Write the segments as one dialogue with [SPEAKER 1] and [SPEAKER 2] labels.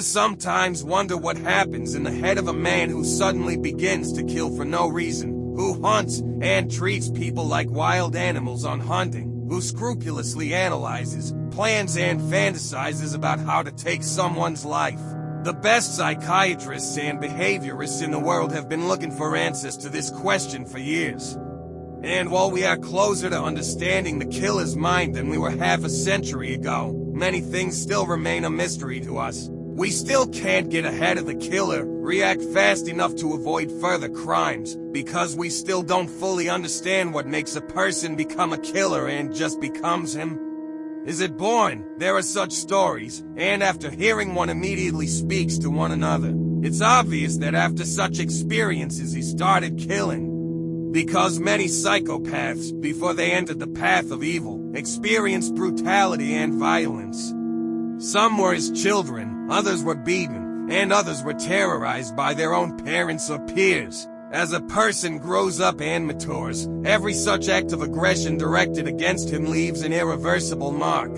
[SPEAKER 1] sometimes wonder what happens in the head of a man who suddenly begins to kill for no reason, who hunts and treats people like wild animals on hunting, who scrupulously analyzes, plans and fantasizes about how to take someone's life. The best psychiatrists and behaviorists in the world have been looking for answers to this question for years. And while we are closer to understanding the killer's mind than we were half a century ago, many things still remain a mystery to us. We still can't get ahead of the killer, react fast enough to avoid further crimes, because we still don't fully understand what makes a person become a killer and just becomes him. Is it born? There are such stories, and after hearing one immediately speaks to one another. It's obvious that after such experiences he started killing. Because many psychopaths, before they entered the path of evil, experienced brutality and violence. Some were as children, others were beaten, and others were terrorized by their own parents or peers. As a person grows up and matures, every such act of aggression directed against him leaves an irreversible mark.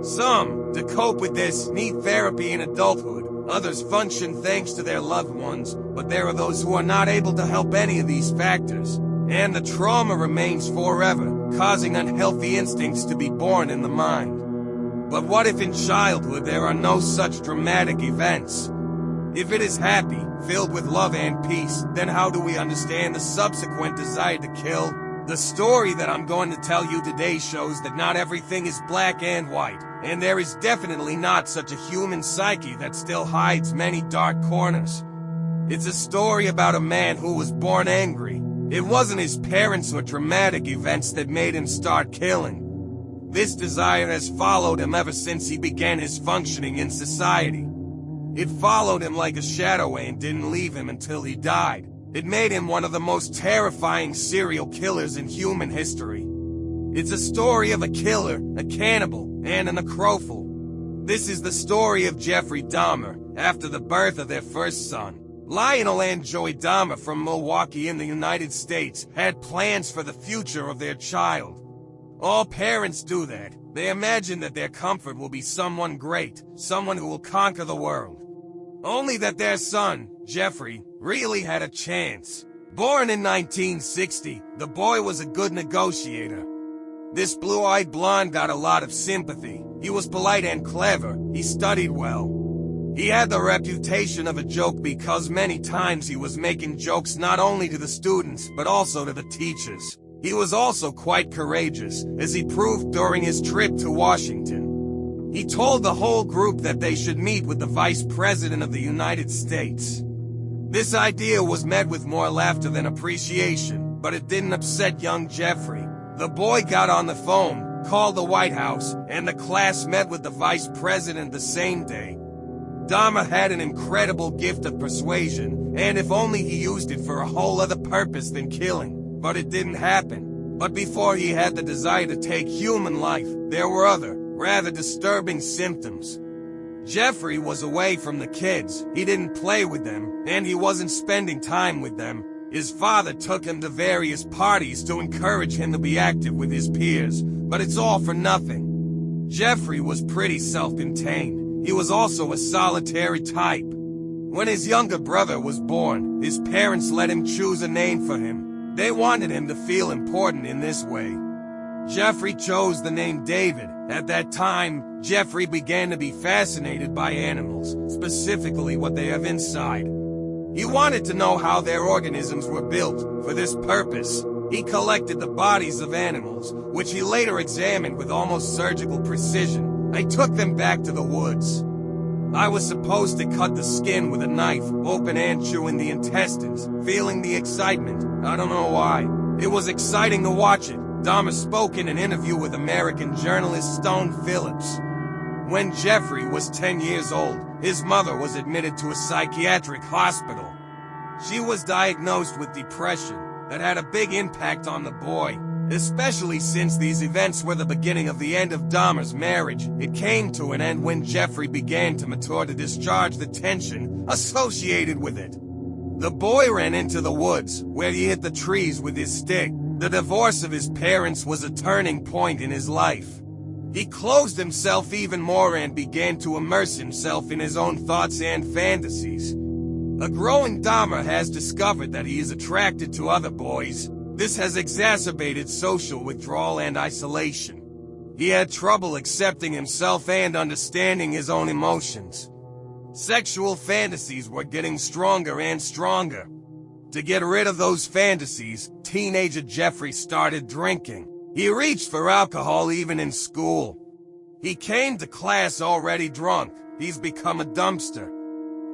[SPEAKER 1] Some, to cope with this, need therapy in adulthood. Others function thanks to their loved ones, but there are those who are not able to help any of these factors. And the trauma remains forever, causing unhealthy instincts to be born in the mind. But what if in childhood there are no such dramatic events? If it is happy, filled with love and peace, then how do we understand the subsequent desire to kill? The story that I'm going to tell you today shows that not everything is black and white, and there is definitely not such a human psyche that still hides many dark corners. It's a story about a man who was born angry. It wasn't his parents or dramatic events that made him start killing. This desire has followed him ever since he began his functioning in society. It followed him like a shadow and didn't leave him until he died. It made him one of the most terrifying serial killers in human history. It's a story of a killer, a cannibal, and a necrophile. This is the story of Jeffrey Dahmer, after the birth of their first son. Lionel and Joy Dahmer from Milwaukee in the United States had plans for the future of their child. All parents do that. They imagine that their comfort will be someone great, someone who will conquer the world. Only that their son, Jeffrey, really had a chance. Born in 1960, the boy was a good negotiator. This blue-eyed blonde got a lot of sympathy. He was polite and clever. He studied well. He had the reputation of a joke because many times he was making jokes not only to the students but also to the teachers. He was also quite courageous, as he proved during his trip to Washington. He told the whole group that they should meet with the Vice President of the United States. This idea was met with more laughter than appreciation, but it didn't upset young Jeffrey. The boy got on the phone, called the White House, and the class met with the Vice President the same day. Dahmer had an incredible gift of persuasion, and if only he used it for a whole other purpose than killing. But it didn't happen. But before he had the desire to take human life, there were other, rather disturbing symptoms. Jeffrey was away from the kids. He didn't play with them, and he wasn't spending time with them. His father took him to various parties to encourage him to be active with his peers, but it's all for nothing. Jeffrey was pretty self-contained. He was also a solitary type. When his younger brother was born, his parents let him choose a name for him. They wanted him to feel important in this way. Jeffrey chose the name David. At that time, Jeffrey began to be fascinated by animals, specifically what they have inside. He wanted to know how their organisms were built. For this purpose, he collected the bodies of animals, which he later examined with almost surgical precision. I took them back to the woods. I was supposed to cut the skin with a knife, open and chew in the intestines, feeling the excitement. I don't know why. It was exciting to watch it. Dahmer spoke in an interview with American journalist Stone Phillips. When Jeffrey was 10 years old, his mother was admitted to a psychiatric hospital. She was diagnosed with depression that had a big impact on the boy. Especially since these events were the beginning of the end of Dahmer's marriage. It came to an end when Jeffrey began to mature to discharge the tension associated with it. The boy ran into the woods, where he hit the trees with his stick. The divorce of his parents was a turning point in his life. He closed himself even more and began to immerse himself in his own thoughts and fantasies. A growing Dahmer has discovered that he is attracted to other boys. This has exacerbated social withdrawal and isolation. He had trouble accepting himself and understanding his own emotions. Sexual fantasies were getting stronger and stronger. To get rid of those fantasies, teenager Jeffrey started drinking. He reached for alcohol even in school. He came to class already drunk. He's become a dumpster.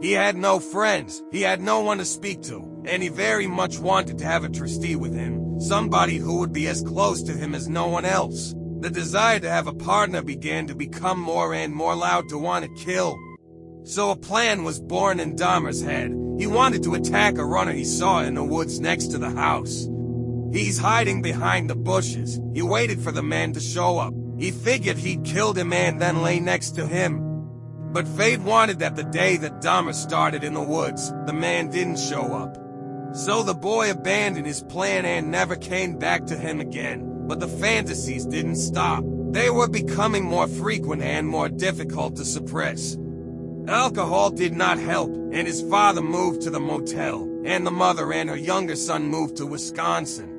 [SPEAKER 1] He had no friends, he had no one to speak to, and he very much wanted to have a trustee with him, somebody who would be as close to him as no one else. The desire to have a partner began to become more and more loud to want to kill. So a plan was born in Dahmer's head. He wanted to attack a runner he saw in the woods next to the house. He's hiding behind the bushes. He waited for the man to show up. He figured he'd killed him and then lay next to him. But fate wanted that the day that Dahmer started in the woods, the man didn't show up. So the boy abandoned his plan and never came back to him again. But the fantasies didn't stop. They were becoming more frequent and more difficult to suppress. Alcohol did not help, and his father moved to the motel, and the mother and her younger son moved to Wisconsin.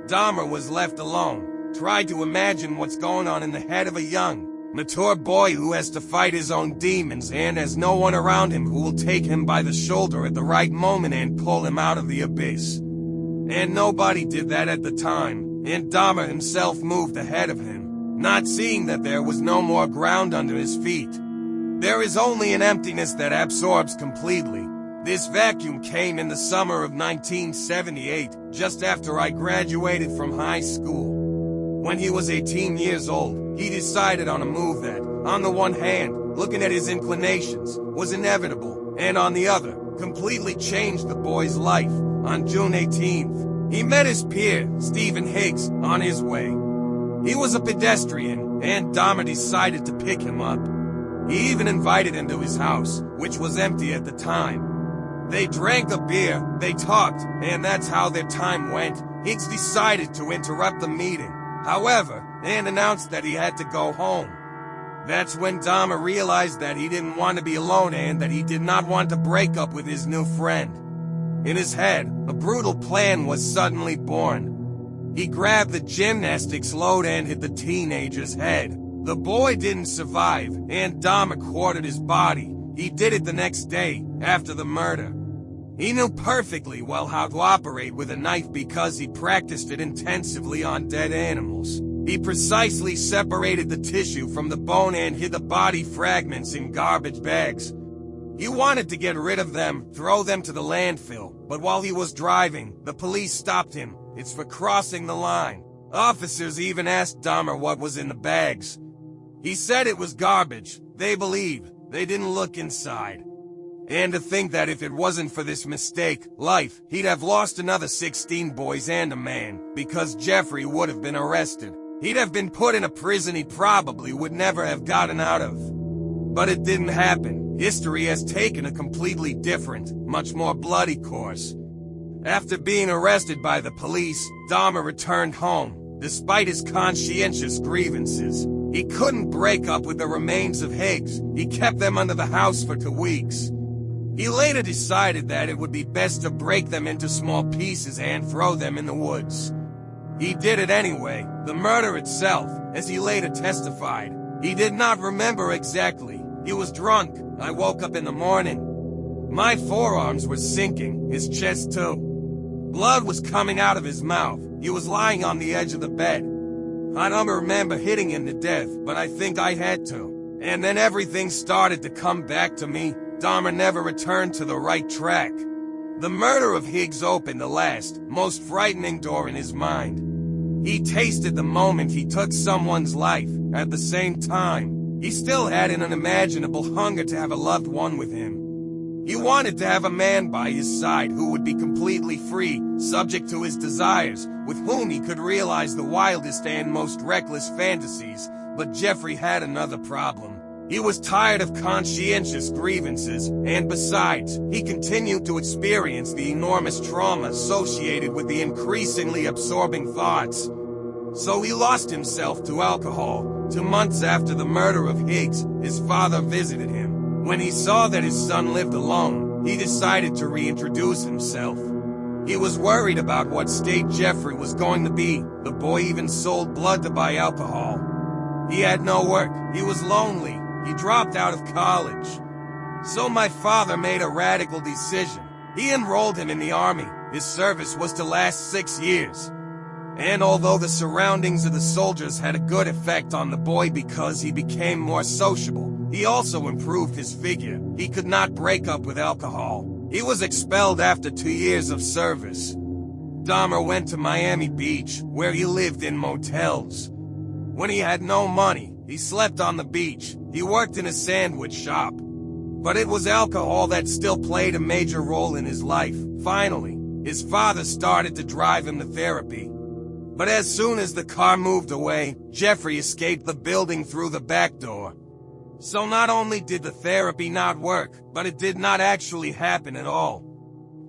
[SPEAKER 1] Dahmer was left alone, tried to imagine what's going on in the head of a young, mature boy who has to fight his own demons and has no one around him who will take him by the shoulder at the right moment and pull him out of the abyss. And nobody did that at the time, and Dahmer himself moved ahead of him, not seeing that there was no more ground under his feet. There is only an emptiness that absorbs completely. This vacuum came in the summer of 1978, just after I graduated from high school. When he was 18 years old, he decided on a move that, on the one hand, looking at his inclinations, was inevitable, and on the other, completely changed the boy's life. On June 18th, he met his peer, Stephen Higgs, on his way. He was a pedestrian, and Dahmer decided to pick him up. He even invited him to his house, which was empty at the time. They drank a beer, they talked, and that's how their time went. Higgs decided to interrupt the meeting, however, and announced that he had to go home. That's when Dahmer realized that he didn't want to be alone and that he did not want to break up with his new friend. In his head, a brutal plan was suddenly born. He grabbed the gymnastics load and hit the teenager's head. The boy didn't survive, and Dahmer quartered his body. He did it the next day, after the murder. He knew perfectly well how to operate with a knife because he practiced it intensively on dead animals. He precisely separated the tissue from the bone and hid the body fragments in garbage bags. He wanted to get rid of them, throw them to the landfill, but while he was driving, the police stopped him. It's for crossing the line. Officers even asked Dahmer what was in the bags. He said it was garbage. They believed. They didn't look inside. And to think that if it wasn't for this mistake, he'd have lost another 16 boys and a man, because Jeffrey would have been arrested. He'd have been put in a prison he probably would never have gotten out of. But it didn't happen. History has taken a completely different, much more bloody course. After being arrested by the police, Dahmer returned home, despite his conscientious grievances. He couldn't break up with the remains of Higgs. He kept them under the house for 2 weeks. He later decided that it would be best to break them into small pieces and throw them in the woods. He did it anyway. The murder itself, as he later testified, he did not remember exactly. He was drunk. I woke up in the morning. My forearms were sinking, his chest too. Blood was coming out of his mouth. He was lying on the edge of the bed. I don't remember hitting him to death, but I think I had to. And then everything started to come back to me. Dahmer never returned to the right track. The murder of Higgs opened the last, most frightening door in his mind. He tasted the moment he took someone's life. At the same time, he still had an unimaginable hunger to have a loved one with him. He wanted to have a man by his side who would be completely free, subject to his desires, with whom he could realize the wildest and most reckless fantasies. But Jeffrey had another problem. He was tired of conscientious grievances, and besides, he continued to experience the enormous trauma associated with the increasingly absorbing thoughts. So he lost himself to alcohol. 2 months after the murder of Higgs, his father visited him. When he saw that his son lived alone, he decided to reintroduce himself. He was worried about what state Jeffrey was going to be. The boy even sold blood to buy alcohol. He had no work. He was lonely. He dropped out of college. So my father made a radical decision. He enrolled him in the army. His service was to last 6 years. And although the surroundings of the soldiers had a good effect on the boy because he became more sociable, he also improved his figure. He could not break up with alcohol. He was expelled after 2 years of service. Dahmer went to Miami Beach, where he lived in motels. When he had no money, he slept on the beach. He worked in a sandwich shop. But it was alcohol that still played a major role in his life. Finally, his father started to drive him to therapy. But as soon as the car moved away, Jeffrey escaped the building through the back door. So not only did the therapy not work, but it did not actually happen at all.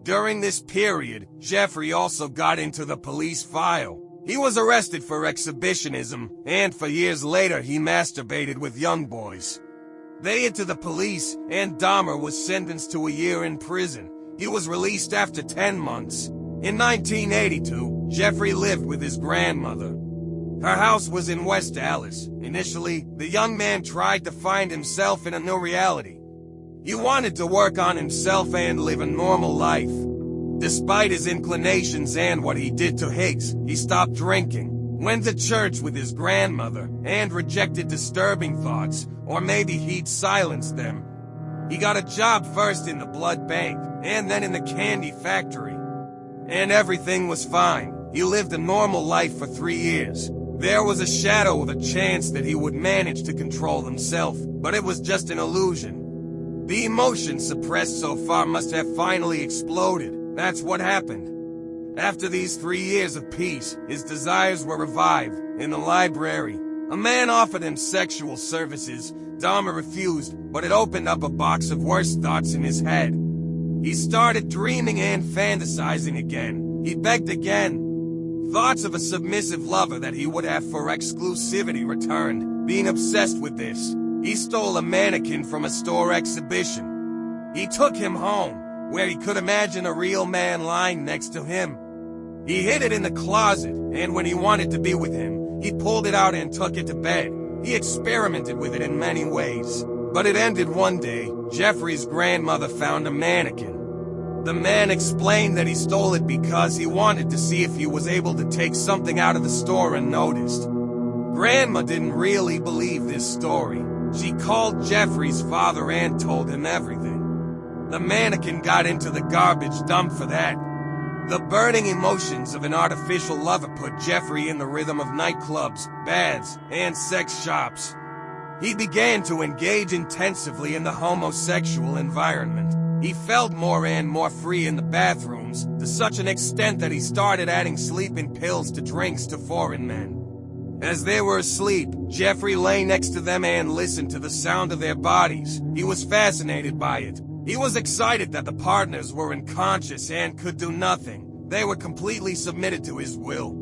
[SPEAKER 1] During this period, Jeffrey also got into the police file. He was arrested for exhibitionism, and for years later he masturbated with young boys. They hid to the police, and Dahmer was sentenced to a year in prison. He was released after 10 months. In 1982, Jeffrey lived with his grandmother. Her house was in West Dallas. Initially, the young man tried to find himself in a new reality. He wanted to work on himself and live a normal life. Despite his inclinations and what he did to Higgs, he stopped drinking, went to church with his grandmother, and rejected disturbing thoughts, or maybe he'd silenced them. He got a job first in the blood bank, and then in the candy factory. And everything was fine. He lived a normal life for 3 years. There was a shadow of a chance that he would manage to control himself, but it was just an illusion. The emotions suppressed so far must have finally exploded. That's what happened. After these 3 years of peace, his desires were revived. In the library, a man offered him sexual services. Dahmer refused, but it opened up a box of worse thoughts in his head. He started dreaming and fantasizing again. He begged again. Thoughts of a submissive lover that he would have for exclusivity returned. Being obsessed with this, he stole a mannequin from a store exhibition. He took him home, where he could imagine a real man lying next to him. He hid it in the closet, and when he wanted to be with him, he pulled it out and took it to bed. He experimented with it in many ways. But it ended one day. Jeffrey's grandmother found a mannequin. The man explained that he stole it because he wanted to see if he was able to take something out of the store unnoticed. Grandma didn't really believe this story. She called Jeffrey's father and told him everything. The mannequin got into the garbage dump for that. The burning emotions of an artificial lover put Jeffrey in the rhythm of nightclubs, baths, and sex shops. He began to engage intensively in the homosexual environment. He felt more and more free in the bathrooms, to such an extent that he started adding sleeping pills to drinks to foreign men. As they were asleep, Jeffrey lay next to them and listened to the sound of their bodies. He was fascinated by it. He was excited that the partners were unconscious and could do nothing. They were completely submitted to his will.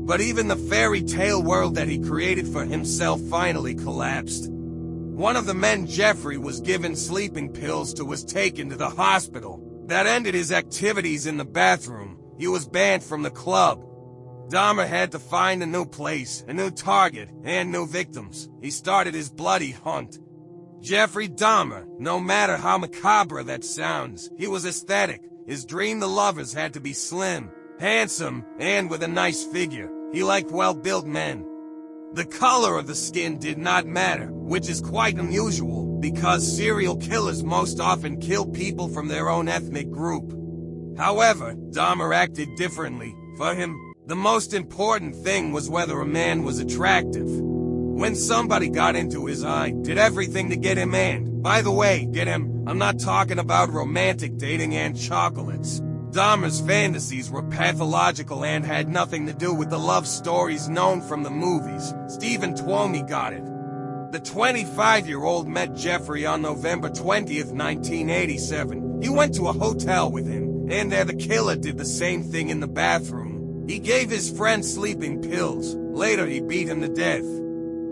[SPEAKER 1] But even the fairy tale world that he created for himself finally collapsed. One of the men Jeffrey was given sleeping pills to was taken to the hospital. That ended his activities in the bathroom. He was banned from the club. Dahmer had to find a new place, a new target, and new victims. He started his bloody hunt. Jeffrey Dahmer, no matter how macabre that sounds, he was aesthetic. His dream the lovers had to be slim, handsome, and with a nice figure. He liked well-built men. The color of the skin did not matter, which is quite unusual, because serial killers most often kill people from their own ethnic group. However, Dahmer acted differently. For him, the most important thing was whether a man was attractive. When somebody got into his eye, did everything to get him, and, by the way, get him, I'm not talking about romantic dating and chocolates. Dahmer's fantasies were pathological and had nothing to do with the love stories known from the movies. Stephen Twomey got it. The 25-year-old met Jeffrey on November 20th, 1987. He went to a hotel with him, and there the killer did the same thing in the bathroom. He gave his friend sleeping pills. Later, he beat him to death.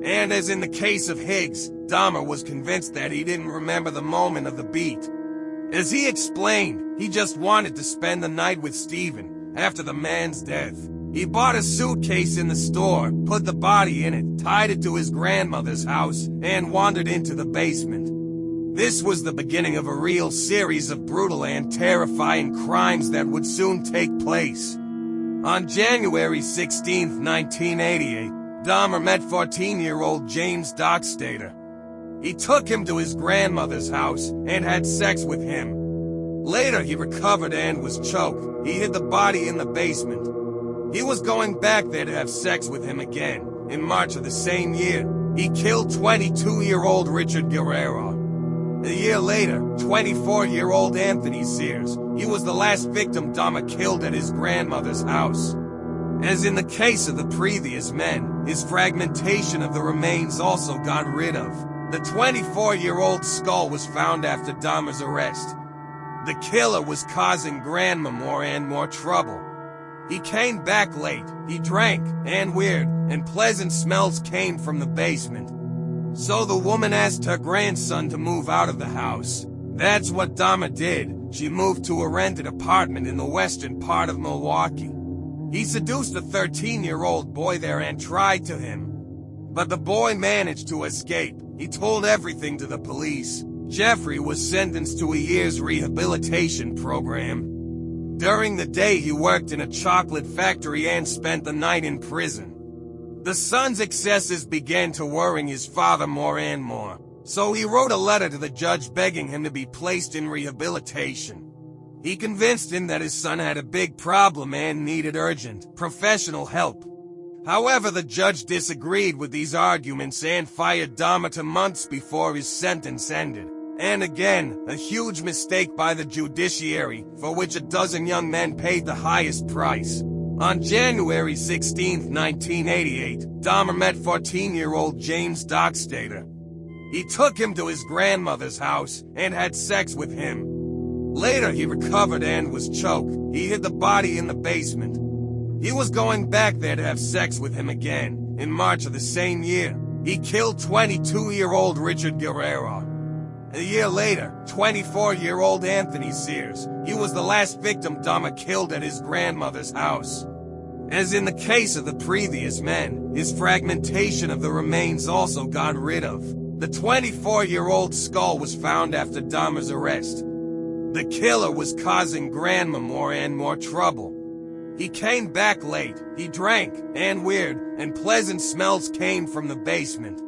[SPEAKER 1] And as in the case of Higgs, Dahmer was convinced that he didn't remember the moment of the beat. As he explained, he just wanted to spend the night with Stephen after the man's death. He bought a suitcase in the store, put the body in it, tied it to his grandmother's house, and wandered into the basement. This was the beginning of a real series of brutal and terrifying crimes that would soon take place. On January 16, 1988, Dahmer met 14-year-old James Dockstader. He took him to his grandmother's house and had sex with him. Later, he recovered and was choked. He hid the body in the basement. He was going back there to have sex with him again. In March of the same year, he killed 22-year-old Richard Guerrero. A year later, 24-year-old Anthony Sears. He was the last victim Dahmer killed at his grandmother's house. As in the case of the previous men, his fragmentation of the remains also got rid of. The 24-year-old skull was found after Dahmer's arrest. The killer was causing Grandma more and more trouble. He came back late, he drank, and weird and pleasant smells came from the basement. So the woman asked her grandson to move out of the house. That's what Dahmer did. She moved to a rented apartment in the western part of Milwaukee. He seduced a 13-year-old boy there and tried to him. But the boy managed to escape. He told everything to the police. Jeffrey was sentenced to a year's rehabilitation program. During the day, he worked in a chocolate factory and spent the night in prison. The son's excesses began to worry his father more and more, so he wrote a letter to the judge begging him to be placed in rehabilitation. He convinced him that his son had a big problem and needed urgent, professional help. However, the judge disagreed with these arguments and fired Dahmer 2 months before his sentence ended. And again, a huge mistake by the judiciary, for which a dozen young men paid the highest price. On January 16, 1988, Dahmer met 14-year-old James Dockstader. He took him to his grandmother's house and had sex with him. Later, he recovered and was choked. He hid the body in the basement. He was going back there to have sex with him again. In March of the same year, he killed 22-year-old Richard Guerrero. A year later, 24-year-old Anthony Sears. He was the last victim Dahmer killed at his grandmother's house. As in the case of the previous men, his fragmentation of the remains also got rid of. The 24-year-old skull was found after Dahmer's arrest. The killer was causing Grandma more and more trouble. He came back late, he drank, and weird and pleasant smells came from the basement.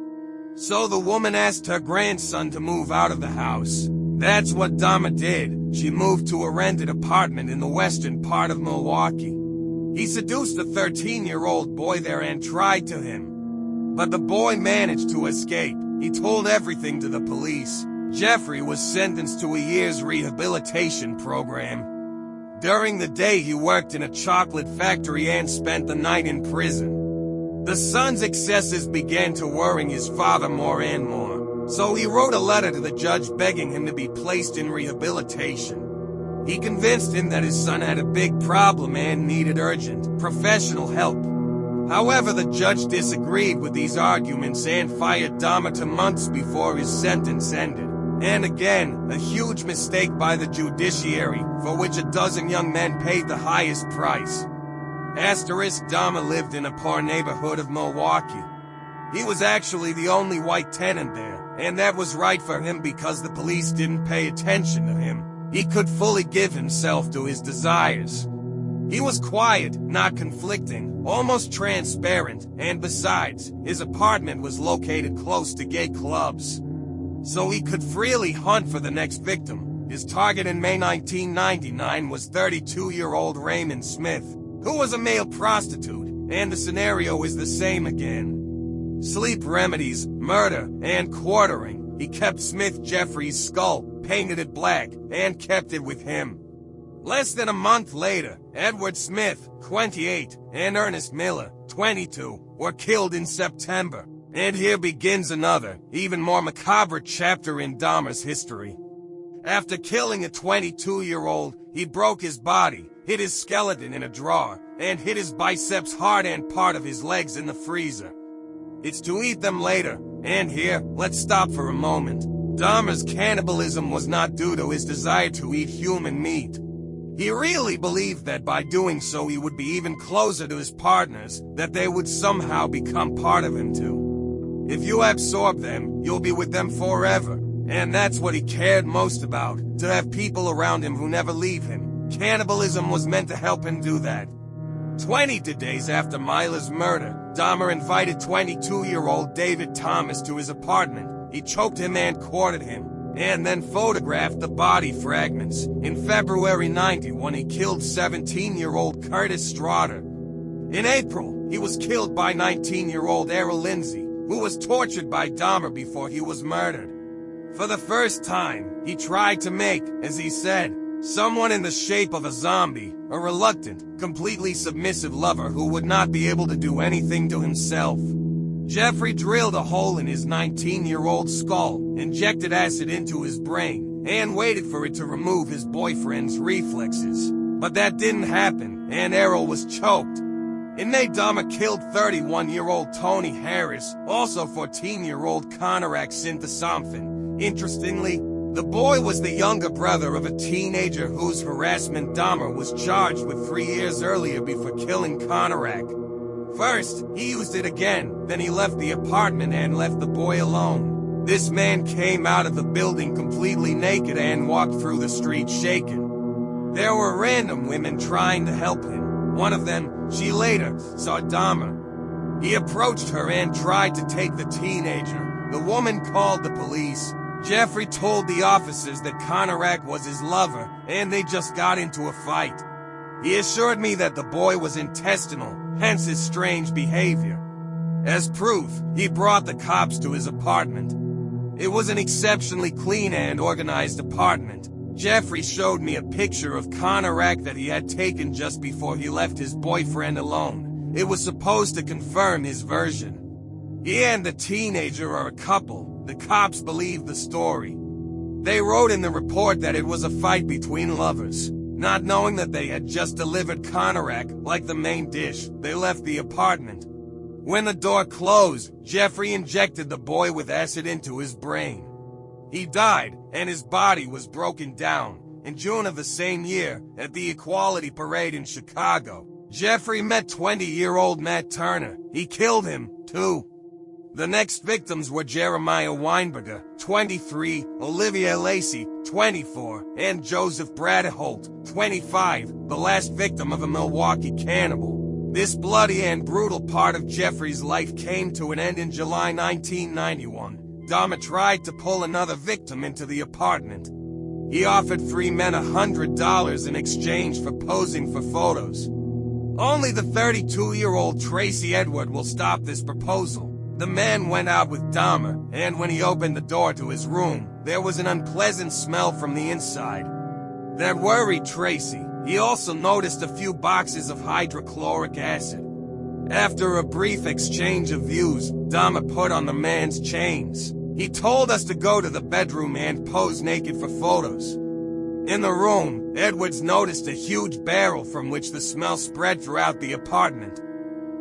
[SPEAKER 1] So the woman asked her grandson to move out of the house. That's what Dahmer did. She moved to a rented apartment in the western part of Milwaukee. He seduced a 13-year-old boy there and tried to him. But the boy managed to escape. He told everything to the police. Jeffrey was sentenced to a year's rehabilitation program. During the day, he worked in a chocolate factory and spent the night in prison. The son's excesses began to worry his father more and more, so he wrote a letter to the judge begging him to be placed in rehabilitation. He convinced him that his son had a big problem and needed urgent, professional help. However, the judge disagreed with these arguments and fired Dahmer 2 months before his sentence ended. And again, a huge mistake by the judiciary, for which a dozen young men paid the highest price. Dahmer lived in a poor neighborhood of Milwaukee. He was actually the only white tenant there, and that was right for him because the police didn't pay attention to him. He could fully give himself to his desires. He was quiet, not conflicting, almost transparent, and besides, his apartment was located close to gay clubs. So he could freely hunt for the next victim. His target in May 1999 was 32-year-old Raymond Smith, who was a male prostitute, and the scenario is the same again. Sleep remedies, murder, and quartering. He kept Smith Jeffrey's skull, painted it black, and kept it with him. Less than a month later, Edward Smith, 28, and Ernest Miller, 22, were killed in September. And here begins another, even more macabre chapter in Dahmer's history. After killing a 22-year-old, he broke his body, hid his skeleton in a drawer, and hid his biceps hard and part of his legs in the freezer. It's to eat them later, and here, let's stop for a moment. Dahmer's cannibalism was not due to his desire to eat human meat. He really believed that by doing so he would be even closer to his partners, that they would somehow become part of him too. If you absorb them, you'll be with them forever. And that's what he cared most about, to have people around him who never leave him. Cannibalism was meant to help him do that. 22 days after Myla's murder, Dahmer invited 22-year-old David Thomas to his apartment. He choked him and quartered him, and then photographed the body fragments. In February '91, he killed 17-year-old Curtis Straughter. In April, he was killed by 19-year-old Errol Lindsay, who was tortured by Dahmer before he was murdered. For the first time, he tried to make, as he said, someone in the shape of a zombie, a reluctant, completely submissive lover who would not be able to do anything to himself. Jeffrey drilled a hole in his 19-year-old skull, injected acid into his brain, and waited for it to remove his boyfriend's reflexes. But that didn't happen, and Errol was choked. In May, Dahmer killed 31-year-old Tony Harris, also 14-year-old Conorak Sinthasomphon. Interestingly, the boy was the younger brother of a teenager whose harassment Dahmer was charged with 3 years earlier before killing Conorak. First, he used it again, then he left the apartment and left the boy alone. This man came out of the building completely naked and walked through the street shaken. There were random women trying to help him. One of them, she later, saw Dahmer. He approached her and tried to take the teenager. The woman called the police. Jeffrey told the officers that Conorak was his lover, and they just got into a fight. He assured me that the boy was intestinal, hence his strange behavior. As proof, he brought the cops to his apartment. It was an exceptionally clean and organized apartment. Jeffrey showed me a picture of Conorak that he had taken just before he left his boyfriend alone. It was supposed to confirm his version. He and the teenager are a couple. The cops believed the story. They wrote in the report that it was a fight between lovers. Not knowing that they had just delivered Conorak, like the main dish, they left the apartment. When the door closed, Jeffrey injected the boy with acid into his brain. He died, and his body was broken down. In June of the same year, at the Equality Parade in Chicago, Jeffrey met 20-year-old Matt Turner. He killed him, too. The next victims were Jeremiah Weinberger, 23, Olivia Lacey, 24, and Joseph Bradaholt, 25, the last victim of a Milwaukee cannibal. This bloody and brutal part of Jeffrey's life came to an end in July 1991. Dahmer tried to pull another victim into the apartment. He offered 3 men $100 in exchange for posing for photos. Only the 32-year-old Tracy Edward will stop this proposal. The man went out with Dahmer, and when he opened the door to his room, there was an unpleasant smell from the inside. That worried Tracy. He also noticed a few boxes of hydrochloric acid. After a brief exchange of views, Dahmer put on the man's chains. He told us to go to the bedroom and pose naked for photos. In the room, Edwards noticed a huge barrel from which the smell spread throughout the apartment.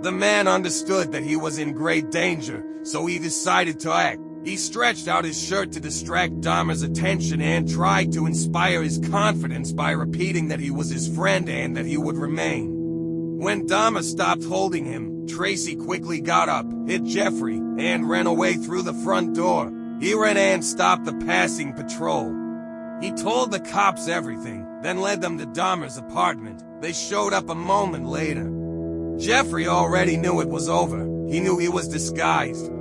[SPEAKER 1] The man understood that he was in great danger, so he decided to act. He stretched out his shirt to distract Dahmer's attention and tried to inspire his confidence by repeating that he was his friend and that he would remain. When Dahmer stopped holding him, Tracy quickly got up, hit Jeffrey, and ran away through the front door. He ran and stopped the passing patrol. He told the cops everything, then led them to Dahmer's apartment. They showed up a moment later. Jeffrey already knew it was over. He knew he was disguised.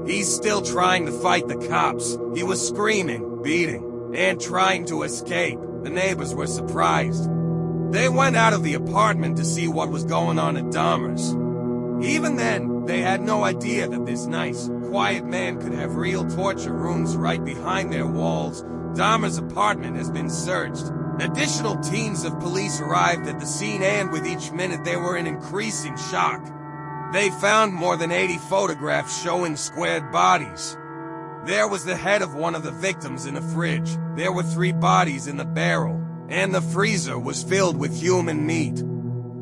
[SPEAKER 1] He's still trying to fight the cops. He was screaming, beating, and trying to escape. The neighbors were surprised. They went out of the apartment to see what was going on at Dahmer's. Even then, they had no idea that this nice, quiet man could have real torture rooms right behind their walls. Dahmer's apartment has been searched. Additional teams of police arrived at the scene, and with each minute they were in increasing shock. They found more than 80 photographs showing squared bodies. There was the head of one of the victims in a fridge. There were 3 bodies in the barrel, and the freezer was filled with human meat.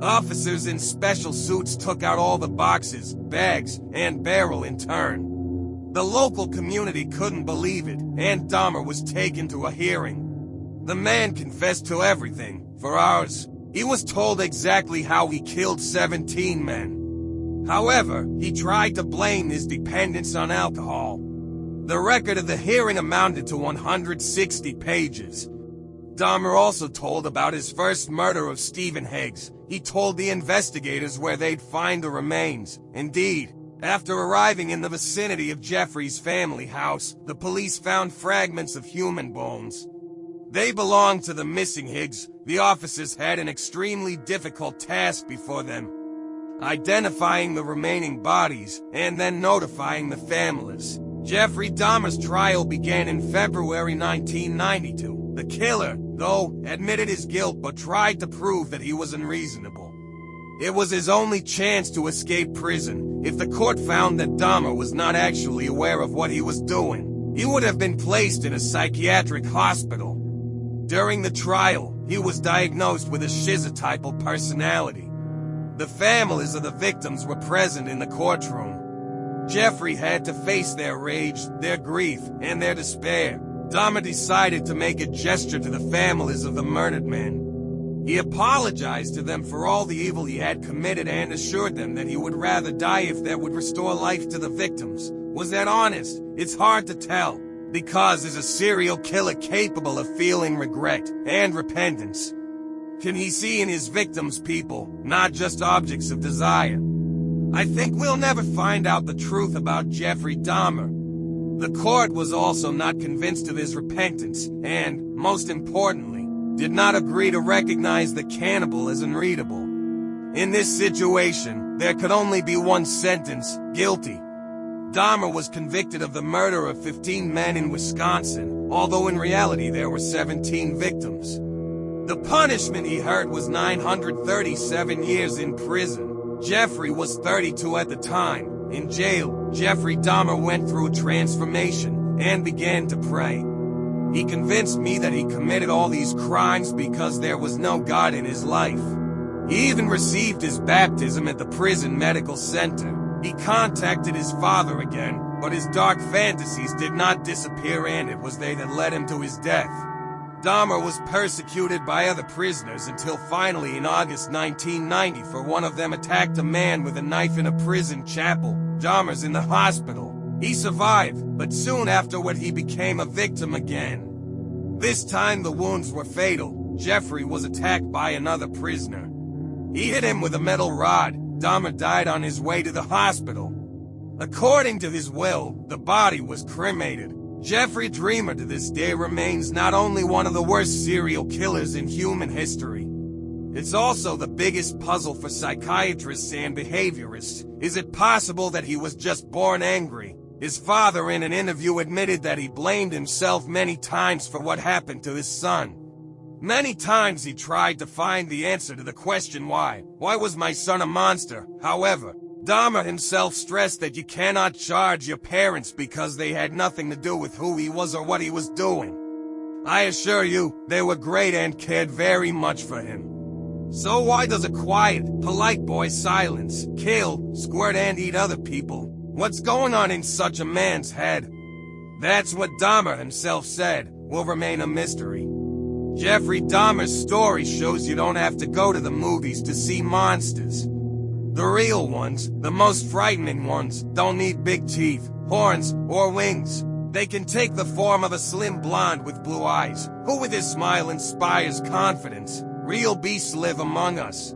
[SPEAKER 1] Officers in special suits took out all the boxes, bags, and barrel in turn. The local community couldn't believe it, and Dahmer was taken to a hearing. The man confessed to everything. For hours, he was told exactly how he killed 17 men. However, he tried to blame his dependence on alcohol. The record of the hearing amounted to 160 pages. Dahmer also told about his first murder of Stephen Higgs. He told the investigators where they'd find the remains. Indeed, after arriving in the vicinity of Jeffrey's family house, the police found fragments of human bones. They belonged to the missing Higgs. The officers had an extremely difficult task before them: identifying the remaining bodies and then notifying the families. Jeffrey Dahmer's trial began in February 1992. The killer, though, admitted his guilt but tried to prove that he was unreasonable. It was his only chance to escape prison. If the court found that Dahmer was not actually aware of what he was doing, he would have been placed in a psychiatric hospital. During the trial, he was diagnosed with a schizotypal personality. The families of the victims were present in the courtroom. Jeffrey had to face their rage, their grief, and their despair. Dahmer decided to make a gesture to the families of the murdered men. He apologized to them for all the evil he had committed and assured them that he would rather die if that would restore life to the victims. Was that honest? It's hard to tell, because is a serial killer capable of feeling regret and repentance? Can he see in his victims people, not just objects of desire? I think we'll never find out the truth about Jeffrey Dahmer. The court was also not convinced of his repentance and, most importantly, did not agree to recognize the cannibal as unreadable. In this situation, there could only be one sentence: guilty. Dahmer was convicted of the murder of 15 men in Wisconsin, although in reality there were 17 victims. The punishment he heard was 937 years in prison. Jeffrey was 32 at the time. In jail, Jeffrey Dahmer went through a transformation and began to pray. He convinced me that he committed all these crimes because there was no God in his life. He even received his baptism at the prison medical center. He contacted his father again, but his dark fantasies did not disappear, and it was they that led him to his death. Dahmer was persecuted by other prisoners until finally in August 1994 one of them attacked a man with a knife in a prison chapel. Dahmer's in the hospital. He survived, but soon afterward he became a victim again. This time the wounds were fatal. Jeffrey was attacked by another prisoner. He hit him with a metal rod. Dahmer died on his way to the hospital. According to his will, the body was cremated. Jeffrey Dahmer to this day remains not only one of the worst serial killers in human history, it's also the biggest puzzle for psychiatrists and behaviorists. Is it possible that he was just born angry? His father in an interview admitted that he blamed himself many times for what happened to his son. Many times he tried to find the answer to the question why. Why was my son a monster? However, Dahmer himself stressed that you cannot charge your parents because they had nothing to do with who he was or what he was doing. I assure you, they were great and cared very much for him. So why does a quiet, polite boy silence, kill, squirt and eat other people? What's going on in such a man's head? That's what Dahmer himself said will remain a mystery. Jeffrey Dahmer's story shows you don't have to go to the movies to see monsters. The real ones, the most frightening ones, don't need big teeth, horns, or wings. They can take the form of a slim blonde with blue eyes, who with his smile inspires confidence. Real beasts live among us.